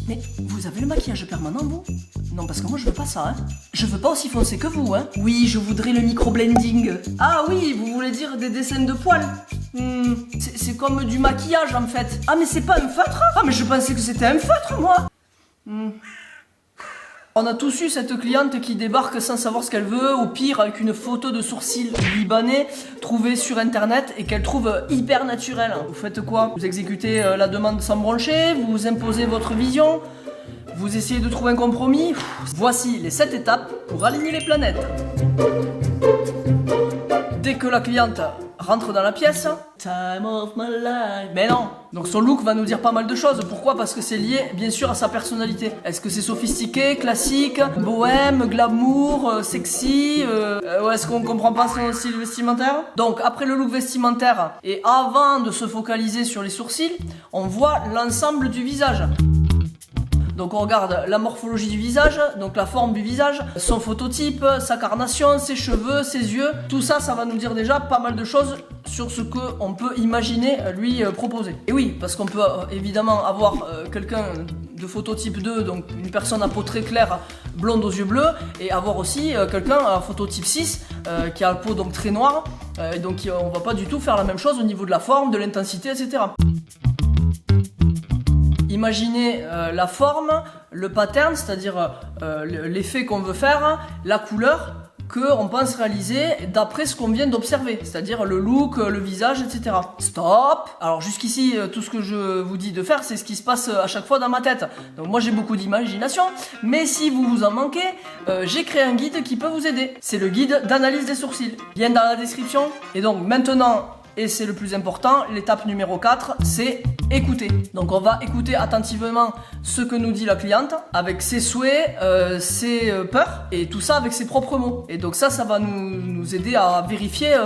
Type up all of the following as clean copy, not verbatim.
Mais vous avez le maquillage permanent, vous? Non, parce que moi je veux pas ça, hein. Je veux pas aussi foncé que vous, hein. Oui, je voudrais le micro-blending. Ah oui, vous voulez dire des dessins de poils? C'est comme du maquillage en fait. Ah mais c'est pas un feutre? Ah mais je pensais que c'était un feutre, moi. On a tous eu cette cliente qui débarque sans savoir ce qu'elle veut, au pire avec une photo de sourcils libanais trouvée sur internet et qu'elle trouve hyper naturelle. Vous faites quoi? Vous exécutez la demande sans broncher, vous imposez votre vision, vous essayez de trouver un compromis. Voici les 7 étapes pour aligner les planètes. Dès que la cliente rentre dans la pièce, time of my life. Mais non. Donc son look va nous dire pas mal de choses. Pourquoi? Parce que c'est lié bien sûr à sa personnalité. Est-ce que c'est sophistiqué, classique, bohème, glamour, sexy, ou est-ce qu'on comprend pas son style vestimentaire? Donc après le look vestimentaire et avant de se focaliser sur les sourcils, on voit l'ensemble du visage. Donc on regarde la morphologie du visage, donc la forme du visage, son phototype, sa carnation, ses cheveux, ses yeux. Tout ça, ça va nous dire déjà pas mal de choses sur ce qu'on peut imaginer lui proposer. Et oui, parce qu'on peut évidemment avoir quelqu'un de phototype 2, donc une personne à peau très claire, blonde aux yeux bleus, et avoir aussi quelqu'un à phototype 6 qui a la peau donc très noire, et donc on va pas du tout faire la même chose au niveau de la forme, de l'intensité, etc. Imaginez la forme, le pattern, c'est-à-dire l'effet qu'on veut faire, la couleur qu'on pense réaliser d'après ce qu'on vient d'observer, c'est-à-dire le look, le visage, etc. Stop! Alors jusqu'ici, tout ce que je vous dis de faire, c'est ce qui se passe à chaque fois dans ma tête. Donc moi j'ai beaucoup d'imagination, mais si vous vous en manquez, j'ai créé un guide qui peut vous aider. C'est le guide d'analyse des sourcils. Lien dans la description. Et donc maintenant, et c'est le plus important, l'étape numéro 4, c'est écouter. Donc on va écouter attentivement ce que nous dit la cliente, avec ses souhaits, ses peurs, et tout ça avec ses propres mots. Et donc ça va nous aider à vérifier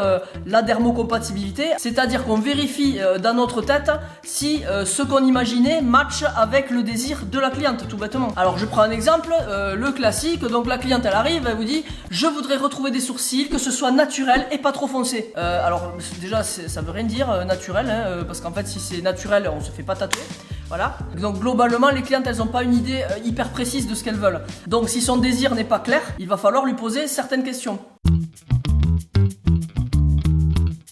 la dermocompatibilité, c'est-à-dire qu'on vérifie dans notre tête si ce qu'on imaginait match avec le désir de la cliente, tout bêtement. Alors je prends un exemple, le classique, donc la cliente elle arrive, elle vous dit « Je voudrais retrouver des sourcils, que ce soit naturel et pas trop foncé ». Alors déjà ça veut rien dire naturel, hein, parce qu'en fait si c'est naturel on se fait pas tatouer. Voilà. Donc globalement les clientes elles ont pas une idée hyper précise de ce qu'elles veulent. Donc si son désir n'est pas clair, il va falloir lui poser certaines questions.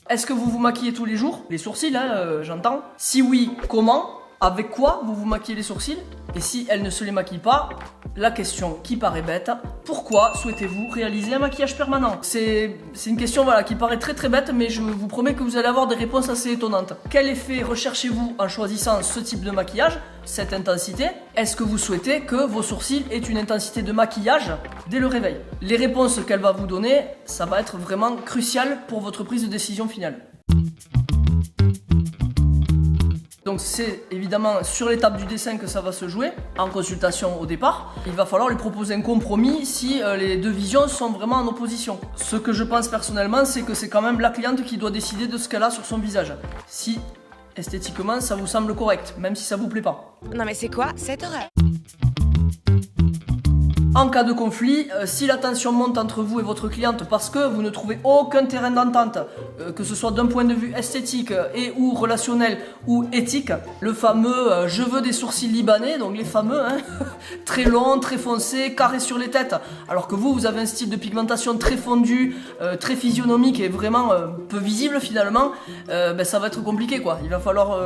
Est-ce que vous vous maquillez tous les jours? Les sourcils, hein, j'entends. Si oui, comment? Avec quoi vous vous maquillez les sourcils? Et si elle ne se les maquille pas, la question qui paraît bête, pourquoi souhaitez-vous réaliser un maquillage permanent? C'est une question voilà, qui paraît très très bête, mais je vous promets que vous allez avoir des réponses assez étonnantes. Quel effet recherchez-vous en choisissant ce type de maquillage, cette intensité? Est-ce que vous souhaitez que vos sourcils aient une intensité de maquillage dès le réveil? Les réponses qu'elle va vous donner, ça va être vraiment crucial pour votre prise de décision finale. Donc c'est évidemment sur l'étape du dessin que ça va se jouer, en consultation au départ. Il va falloir lui proposer un compromis si les deux visions sont vraiment en opposition. Ce que je pense personnellement, c'est que c'est quand même la cliente qui doit décider de ce qu'elle a sur son visage. Si esthétiquement ça vous semble correct, même si ça vous plaît pas. Non mais c'est quoi cette horreur? En cas de conflit, si la tension monte entre vous et votre cliente parce que vous ne trouvez aucun terrain d'entente, que ce soit d'un point de vue esthétique et ou relationnel ou éthique, le fameux je veux des sourcils libanais, donc les fameux, hein, très longs, très foncés, carrés sur les têtes, alors que vous avez un style de pigmentation très fondu, très physionomique et vraiment peu visible finalement, ça va être compliqué quoi. Il va falloir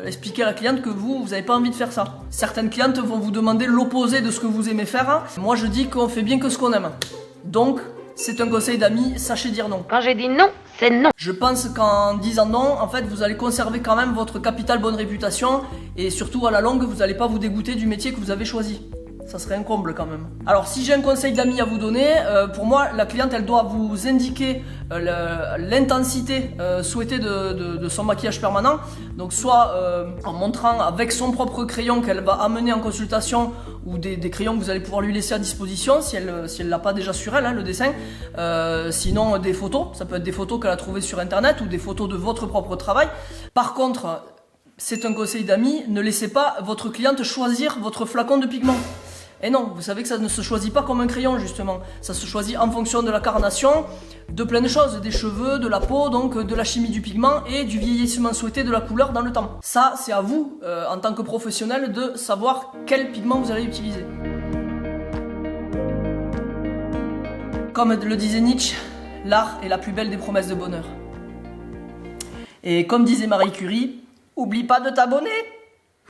expliquer à la cliente que vous n'avez pas envie de faire ça. Certaines clientes vont vous demander l'opposé de ce que vous aimez faire. Moi je dis qu'on fait bien que ce qu'on aime. Donc c'est un conseil d'amis, sachez dire non. Quand j'ai dit non, c'est non. Je pense qu'en disant non, en fait vous allez conserver quand même votre capital bonne réputation et surtout à la longue vous n'allez pas vous dégoûter du métier que vous avez choisi. Ça serait un comble quand même. Alors si j'ai un conseil d'amis à vous donner, pour moi la cliente elle doit vous indiquer l'intensité souhaitée de son maquillage permanent. Donc soit en montrant avec son propre crayon qu'elle va amener en consultation ou des crayons que vous allez pouvoir lui laisser à disposition si elle l'a pas déjà sur elle, hein, le dessin. Sinon des photos, ça peut être des photos qu'elle a trouvées sur internet ou des photos de votre propre travail. Par contre, c'est un conseil d'amis, ne laissez pas votre cliente choisir votre flacon de pigment. Et non, vous savez que ça ne se choisit pas comme un crayon justement. Ça se choisit en fonction de la carnation, de plein de choses, des cheveux, de la peau, donc de la chimie du pigment et du vieillissement souhaité de la couleur dans le temps. Ça, c'est à vous, en tant que professionnel, de savoir quel pigment vous allez utiliser. Comme le disait Nietzsche, l'art est la plus belle des promesses de bonheur. Et comme disait Marie Curie, oublie pas de t'abonner!